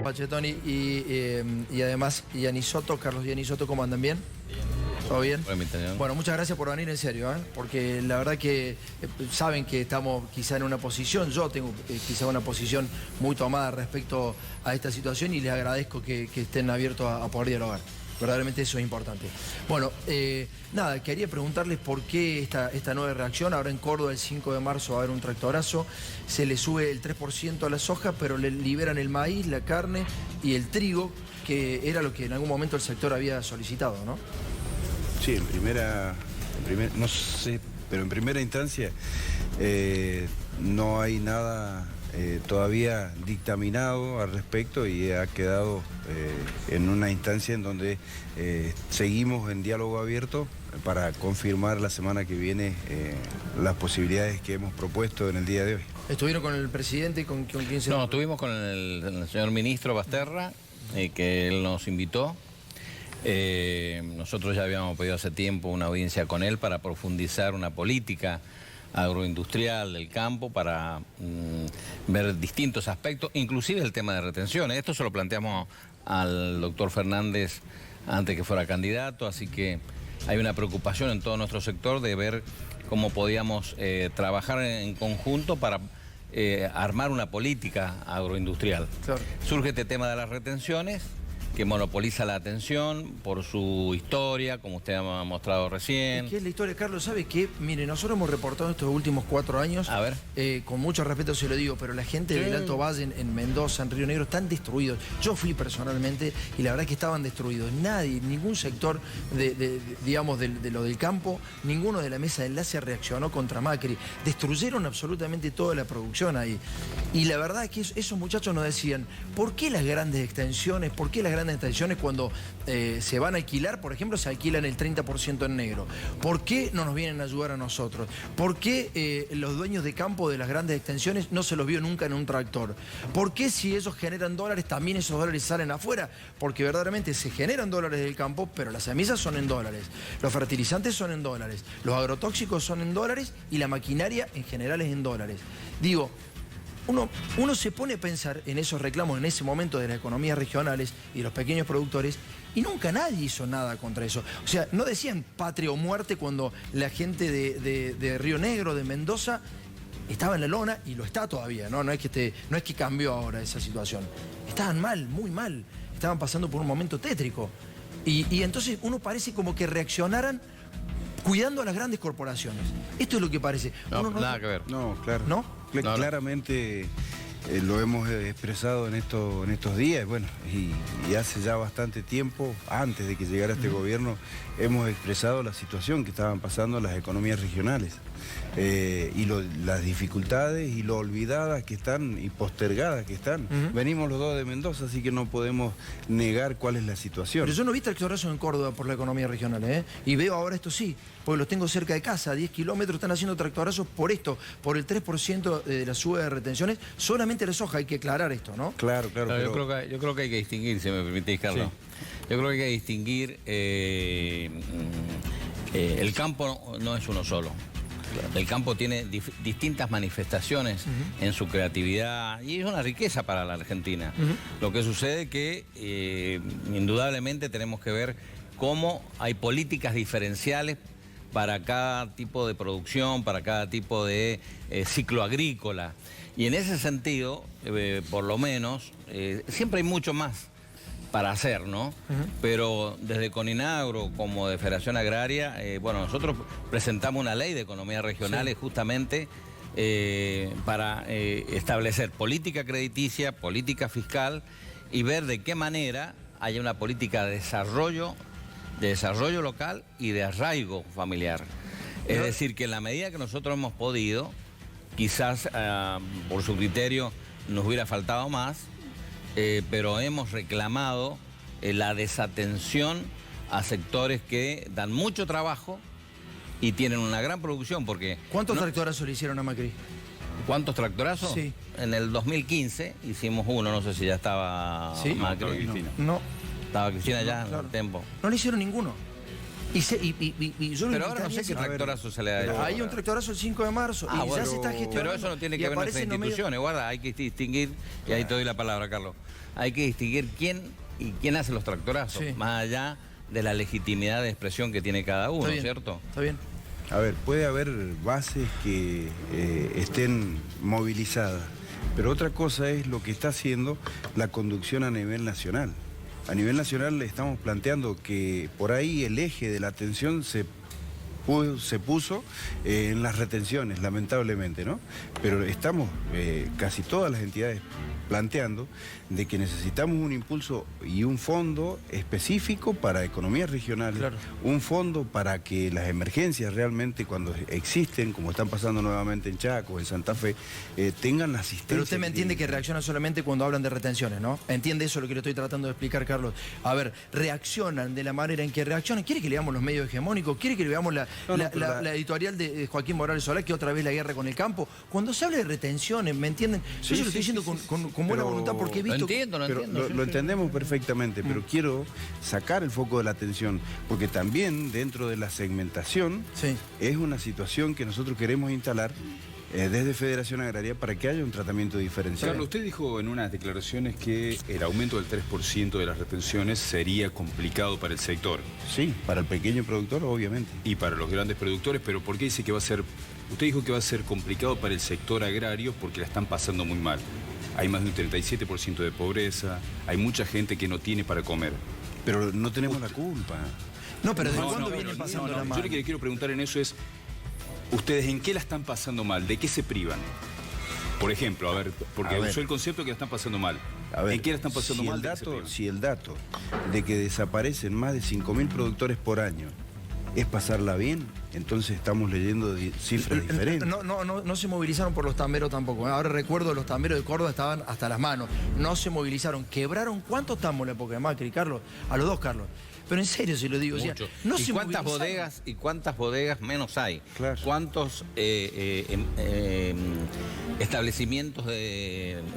Pachetoni y además Yanisoto, Carlos Yanisoto, ¿cómo andan? ¿Bien? ¿Todo bien? Bueno, muchas gracias por venir en serio, porque la verdad que saben que estamos quizá en una posición, yo tengo quizá una posición muy tomada respecto a esta situación y les agradezco que estén abiertos a poder dialogar. Verdaderamente eso es importante. Bueno, nada, quería preguntarles por qué esta nueva reacción. Ahora en Córdoba el 5 de marzo va a haber un tractorazo, se le sube el 3% a la soja, pero le liberan el maíz, la carne y el trigo, que era lo que en algún momento el sector había solicitado, ¿no? Sí, no sé, pero en primera instancia no hay nada todavía dictaminado al respecto y ha quedado en una instancia en donde seguimos en diálogo abierto para confirmar la semana que viene las posibilidades que hemos propuesto en el día de hoy. ¿Estuvieron con el presidente? ¿Con quién se...? No, estuvimos con el señor ministro Basterra, que él nos invitó. Nosotros ya habíamos pedido hace tiempo una audiencia con él para profundizar una política agroindustrial del campo para ver distintos aspectos, inclusive el tema de retenciones. Esto se lo planteamos al doctor Fernández antes que fuera candidato, así que hay una preocupación en todo nuestro sector de ver cómo podíamos trabajar en conjunto para armar una política agroindustrial. Claro. Surge este tema de las retenciones, que monopoliza la atención por su historia, como usted ha mostrado recién. ¿Qué es la historia, Carlos? ¿Sabe qué? Mire, nosotros hemos reportado estos últimos 4 años, a ver. Con mucho respeto se lo digo, pero la gente del Alto Valle, en Mendoza, en Río Negro, están destruidos. Yo fui personalmente y la verdad que estaban destruidos. Nadie, ningún sector digamos, de lo del campo, ninguno de la mesa de enlace reaccionó contra Macri. Destruyeron absolutamente toda la producción ahí. Y la verdad es que esos muchachos nos decían, ¿por qué las grandes extensiones? ¿Por qué las grandes extensiones cuando se van a alquilar, por ejemplo, se alquilan el 30% en negro? ¿Por qué no nos vienen a ayudar a nosotros? ¿Por qué los dueños de campo de las grandes extensiones no se los vio nunca en un tractor? ¿Por qué si ellos generan dólares, también esos dólares salen afuera? Porque verdaderamente se generan dólares del campo, pero las semillas son en dólares, los fertilizantes son en dólares, los agrotóxicos son en dólares y la maquinaria en general es en dólares. Digo, uno se pone a pensar en esos reclamos en ese momento de las economías regionales y de los pequeños productores y nunca nadie hizo nada contra eso. O sea, no decían patria o muerte cuando la gente de Río Negro, de Mendoza, estaba en la lona y lo está todavía, ¿no? No es que cambió ahora esa situación. Estaban mal, muy mal. Estaban pasando por un momento tétrico. Y entonces uno parece como que reaccionaran cuidando a las grandes corporaciones. Esto es lo que parece. No, nada que ver. No, claro. ¿No? Claramente lo hemos expresado en estos días, bueno, y hace ya bastante tiempo, antes de que llegara este gobierno, hemos expresado la situación que estaban pasando las economías regionales. Y las dificultades y lo olvidadas que están y postergadas que están. Venimos los dos de Mendoza, así que no podemos negar cuál es la situación. Pero yo no vi tractorazos en Córdoba por la economía regional, y veo ahora esto sí, porque los tengo cerca de casa, a 10 kilómetros están haciendo tractorazos por esto, por el 3% de la suba de retenciones, solamente la soja, hay que aclarar esto, ¿no? Claro, claro. Pero yo creo que hay que distinguir, si me permitís, Carlos. Sí. Yo creo que hay que distinguir, el campo no es uno solo. El campo tiene distintas manifestaciones en su creatividad y es una riqueza para la Argentina. Lo que sucede que indudablemente tenemos que ver cómo hay políticas diferenciales para cada tipo de producción, para cada tipo de ciclo agrícola. Y en ese sentido, por lo menos, siempre hay mucho más para hacer, ¿no? Pero desde Coninagro como de Federación Agraria, bueno, nosotros presentamos una ley de economía regionales justamente para establecer política crediticia, política fiscal y ver de qué manera haya una política de desarrollo local y de arraigo familiar. Es decir, que en la medida que nosotros hemos podido, quizás por su criterio nos hubiera faltado más, pero hemos reclamado la desatención a sectores que dan mucho trabajo y tienen una gran producción, porque... ¿Cuántos tractorazos le hicieron a Macri? ¿Cuántos tractorazos? Sí. En el 2015 hicimos uno, no sé si ya estaba Macri. No. ¿Estaba Cristina ya en el tiempo? No le hicieron ninguno. Y yo lo Pero ahora no invitaría sé qué a- tractorazo se le ha hecho. Hay un tractorazo el 5 de marzo y ya se está gestionando. Pero eso no tiene y que ver con aparecen nuestras los medios- instituciones. Guarda, hay que distinguir, y ahí te doy la palabra, Carlos. Hay que distinguir quién hace los tractorazos, Sí. más allá de la legitimidad de expresión que tiene cada uno, Está bien, ¿cierto? Está bien. A ver, puede haber bases que estén movilizadas, pero otra cosa es lo que está haciendo la conducción a nivel nacional. A nivel nacional le estamos planteando que por ahí el eje de la atención se puso en las retenciones, lamentablemente, ¿no? Pero estamos, casi todas las entidades, planteando de que necesitamos un impulso y un fondo específico para economías regionales, Claro. un fondo para que las emergencias realmente cuando existen, como están pasando nuevamente en Chaco, en Santa Fe, tengan la asistencia. Pero usted me entiende que reaccionan solamente cuando hablan de retenciones, ¿no? ¿Entiende eso lo que le estoy tratando de explicar, Carlos? A ver, reaccionan de la manera en que reaccionan. ¿Quiere que le veamos los medios hegemónicos? ¿Quiere que le veamos la editorial de Joaquín Morales Solá, que otra vez la guerra con el campo? Cuando se habla de retenciones, ¿me entienden? Yo se lo estoy diciendo con buena voluntad porque he visto... Lo entiendo. Lo entendemos perfectamente, pero quiero sacar el foco de la atención, porque también dentro de la segmentación Sí. es una situación que nosotros queremos instalar desde Federación Agraria para que haya un tratamiento diferencial. Carlos, usted dijo en unas declaraciones que el aumento del 3% de las retenciones sería complicado para el sector Sí, para el pequeño productor, obviamente. y para los grandes productores, pero ¿por qué dice que va a ser... Usted dijo que va a ser complicado para el sector agrario porque la están pasando muy mal. Hay más de un 37% de pobreza, hay mucha gente que no tiene para comer. Pero no tenemos la culpa. No, pero ¿de No, cuándo no, vienen pero pasando no, la Yo mano? lo que le quiero preguntar en eso es, ¿ustedes en qué la están pasando mal? ¿De qué se privan? Por ejemplo, a ver, porque A ver. usó el concepto que la están pasando mal. A ver, ¿En qué la están pasando si mal? el ¿De qué se dato, privan? si el dato de que desaparecen más de 5.000 productores por año es pasarla bien, entonces estamos leyendo cifras diferentes. No se movilizaron por los tamberos tampoco. Ahora recuerdo, los tamberos de Córdoba estaban hasta las manos. No se movilizaron. ¿Quebraron cuántos tambos en la época de Macri, Carlos? A los dos, Carlos. Pero en serio se lo digo. O sea, Mucho. no ¿Y se cuántas movilizaron. cuántas bodegas menos hay? Claro. ¿Cuántos establecimientos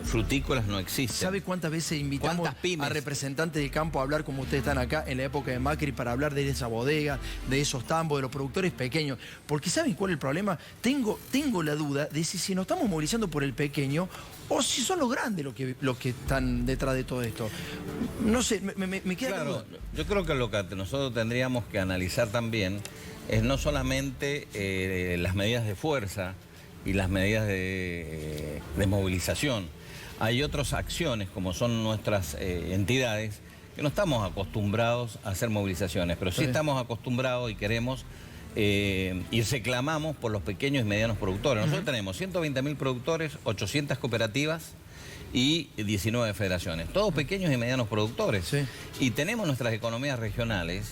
frutícolas no existen? ¿Sabe cuántas veces invitamos ¿Cuántas pymes? a representantes del campo a hablar como ustedes están acá en la época de Macri para hablar de esa bodega, de esos tambos, de los productores pequeños? Porque ¿saben cuál es el problema? Tengo la duda de si nos estamos movilizando por el pequeño o si son los grandes los que están detrás de todo esto. No sé, me queda la Claro, duda. yo creo que lo que nosotros tendríamos que analizar también es no solamente las medidas de fuerza y las medidas de movilización. Hay otras acciones, como son nuestras entidades, que no estamos acostumbrados a hacer movilizaciones, pero sí bien. estamos acostumbrados y queremos y reclamamos por los pequeños y medianos productores. Nosotros tenemos 120.000 productores, 800 cooperativas y 19 federaciones, todos pequeños y medianos productores. Sí. Y tenemos nuestras economías regionales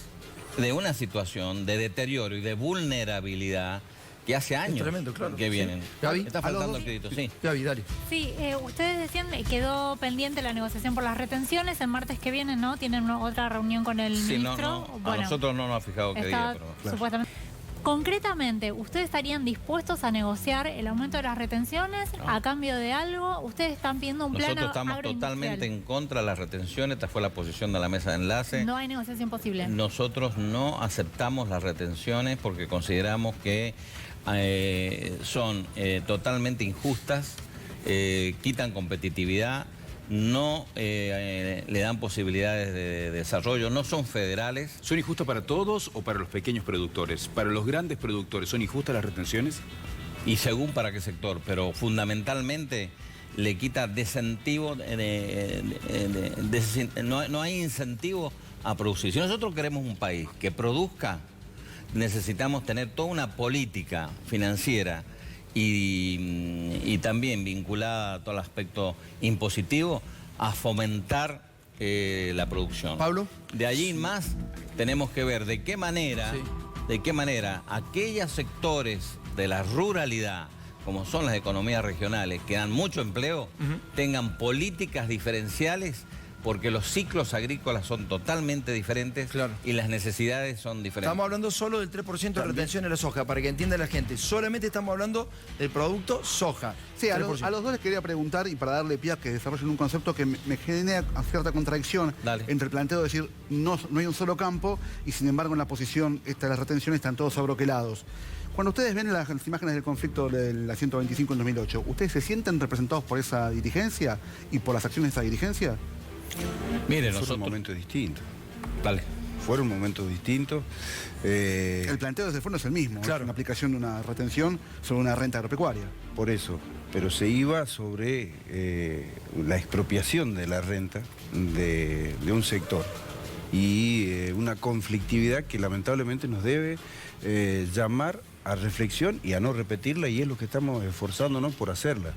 de una situación de deterioro y de vulnerabilidad que hace años tremendo, claro. que vienen. Sí. Gaby, Está ¿a los faltando dos? el crédito, sí. Gaby, dale. Sí, ustedes decían que quedó pendiente la negociación por las retenciones. El martes que viene, ¿no? ¿Tienen otra reunión con el Sí, ministro? a nosotros no nos ha fijado qué día, está pero... supuestamente. Concretamente, ¿ustedes estarían dispuestos a negociar el aumento de las retenciones a cambio de algo? ¿Ustedes están pidiendo un plan Nosotros estamos agroindustrial? totalmente en contra de las retenciones, esta fue la posición de la mesa de enlace. No hay negociación posible. Nosotros no aceptamos las retenciones porque consideramos que son totalmente injustas, quitan competitividad, no le dan posibilidades de desarrollo, no son federales. ¿Son injustas para todos o para los pequeños productores? ¿Para los grandes productores son injustas las retenciones? Y según para qué sector, pero fundamentalmente le quita incentivo, no hay incentivo a producir. Si nosotros queremos un país que produzca, necesitamos tener toda una política financiera y también vinculada a todo el aspecto impositivo a fomentar la producción. Pablo. De allí en más tenemos que ver de qué manera aquellos sectores de la ruralidad, como son las economías regionales, que dan mucho empleo, tengan políticas diferenciales porque los ciclos agrícolas son totalmente diferentes Claro. y las necesidades son diferentes. Estamos hablando solo del 3% de retención en la soja, para que entienda la gente. Solamente estamos hablando del producto soja. Sí, a 3%. los dos les quería preguntar, y para darle pie a que desarrollen un concepto que me genera cierta contradicción Dale. entre el planteo de decir no hay un solo campo y sin embargo en la posición esta de las retenciones están todos abroquelados. Cuando ustedes ven las imágenes del conflicto de la 125 en 2008, ¿ustedes se sienten representados por esa dirigencia y por las acciones de esa dirigencia? Mire, Fueron nosotros... momentos distintos. Dale. Fueron momentos distintos. El planteo desde el fondo es el mismo, Claro. es una aplicación de una retención sobre una renta agropecuaria. Por eso, pero se iba sobre la expropiación de la renta de un sector y una conflictividad que lamentablemente nos debe llamar a reflexión y a no repetirla, y es lo que estamos esforzándonos por hacerla.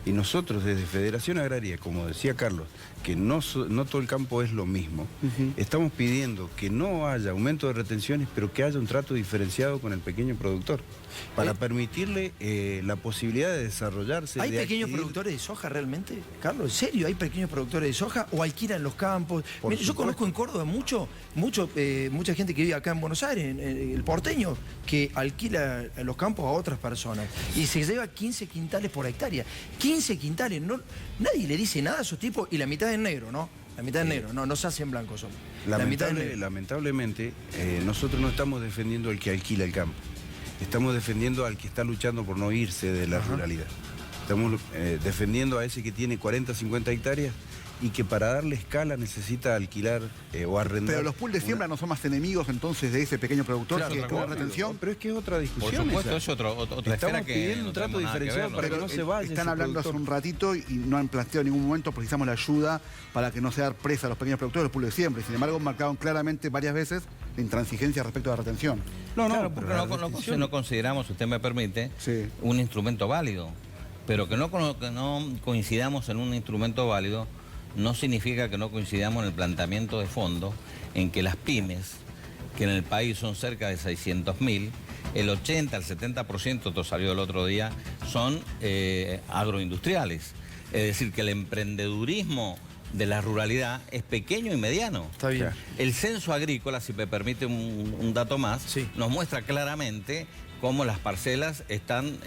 Y nosotros desde Federación Agraria, como decía Carlos, que no todo el campo es lo mismo, estamos pidiendo que no haya aumento de retenciones, pero que haya un trato diferenciado con el pequeño productor, para permitirle la posibilidad de desarrollarse. ¿Hay de pequeños adquirir- productores de soja realmente? Carlos, ¿en serio? ¿Hay pequeños productores de soja o alquilan los campos? Por Mire, yo supuesto. conozco en Córdoba mucha gente que vive acá en Buenos Aires, el porteño, que alquila los campos a otras personas y se lleva 15 quintales por hectárea. 15 quintales, nadie le dice nada a esos tipos, y la mitad es negro, ¿no? La mitad es negro, no se hace en blanco solo. La mitad es negro. Lamentablemente, nosotros no estamos defendiendo al que alquila el campo. Estamos defendiendo al que está luchando por no irse de la ruralidad. Estamos defendiendo a ese que tiene 40, 50 hectáreas y que para darle escala necesita alquilar o arrendar. Pero los pools de siembra no son más enemigos entonces de ese pequeño productor Claro, que otra la cosa. retención. Pero es que es otra Por discusión. supuesto, esa. es otra esfera Estamos que pidiendo no un trato tenemos nada que diferenciado ver, para ¿no? que no se vaya Están ese hablando hace productor. un ratito y no han planteado en ningún momento precisamos la ayuda para que no se dar presa a los pequeños productores los pools de siembra. Y sin embargo, marcaron claramente varias veces la intransigencia respecto a la retención. Claro, pero porque la no retención- consideramos, si usted me permite, Sí. un instrumento válido. Pero que no coincidamos en un instrumento válido no significa que no coincidamos en el planteamiento de fondo en que las pymes, que en el país son cerca de 600.000, el 80 al 70%, esto salió el otro día, son agroindustriales. Es decir, que el emprendedurismo de la ruralidad es pequeño y mediano. Está bien. El censo agrícola, si me permite un dato más, Sí. nos muestra claramente cómo las parcelas están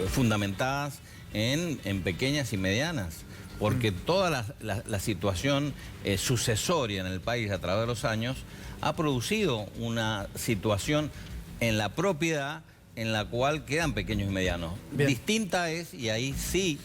fundamentadas en pequeñas y medianas, porque toda la situación sucesoria en el país a través de los años ha producido una situación en la propiedad en la cual quedan pequeños y medianos. Bien. Distinta es, y ahí sí,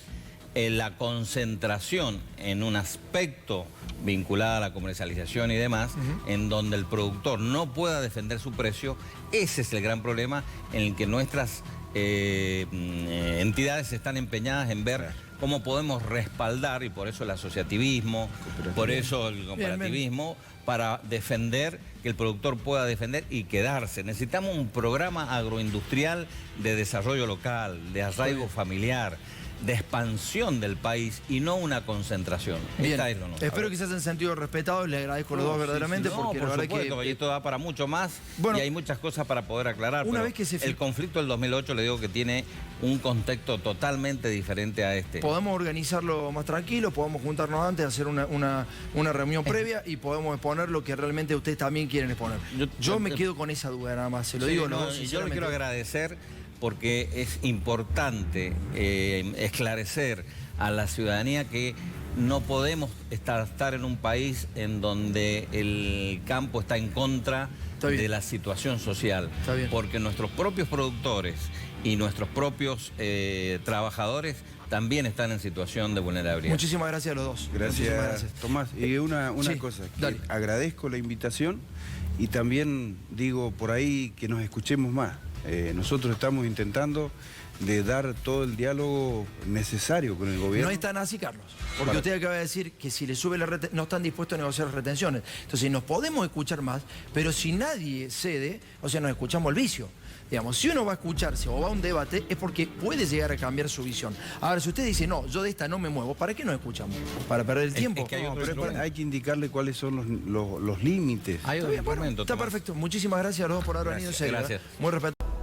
la concentración en un aspecto vinculado a la comercialización y demás, en donde el productor no pueda defender su precio. Ese es el gran problema en el que nuestras entidades están empeñadas en ver cómo podemos respaldar, y por eso el asociativismo, por eso el cooperativismo, para defender, que el productor pueda defender y quedarse. Necesitamos un programa agroindustrial de desarrollo local, de arraigo familiar, de expansión del país y no una concentración. Bien. Esta es lo nuestro. Espero que se hayan sentido respetados, les agradezco a los dos verdaderamente, No, porque por la verdad supuesto, que y esto da para mucho más, Bueno, y hay muchas cosas para poder aclarar. una pero vez que se el conflicto del 2008, le digo que tiene un contexto totalmente diferente a este. podemos organizarlo más tranquilo, podemos juntarnos antes, hacer una reunión previa y podemos exponer lo que realmente ustedes también quieren exponer. Yo me quedo con esa duda nada más, se lo Sí, digo a los no, dos y yo le sinceramente. quiero agradecer porque es importante esclarecer a la ciudadanía que no podemos estar en un país en donde el campo está en contra Está bien. de la situación social. Está bien. Porque nuestros propios productores y nuestros propios trabajadores también están en situación de vulnerabilidad. Muchísimas gracias a los dos. Muchísimas Gracias, Tomás. Y una Sí, cosa, que dale. agradezco la invitación y también digo por ahí que nos escuchemos más. Nosotros estamos intentando de dar todo el diálogo necesario con el gobierno. No es tan así, Carlos, porque Para- usted acaba de decir que si le sube la no están dispuestos a negociar las retenciones. Entonces nos podemos escuchar más, pero si nadie cede, o sea, nos escuchamos el vicio. Digamos, si uno va a escucharse o va a un debate es porque puede llegar a cambiar su visión. Ahora, si usted dice, no, yo de esta no me muevo, ¿para qué nos escuchamos? ¿Para perder el tiempo? es que hay No, otro pero instrumento. hay que indicarle cuáles son los límites. Hay Está otro bien, bueno, instrumento, está Tomás. perfecto. Muchísimas gracias a los dos por haber venido. En serio, Gracias. Muy respetuoso.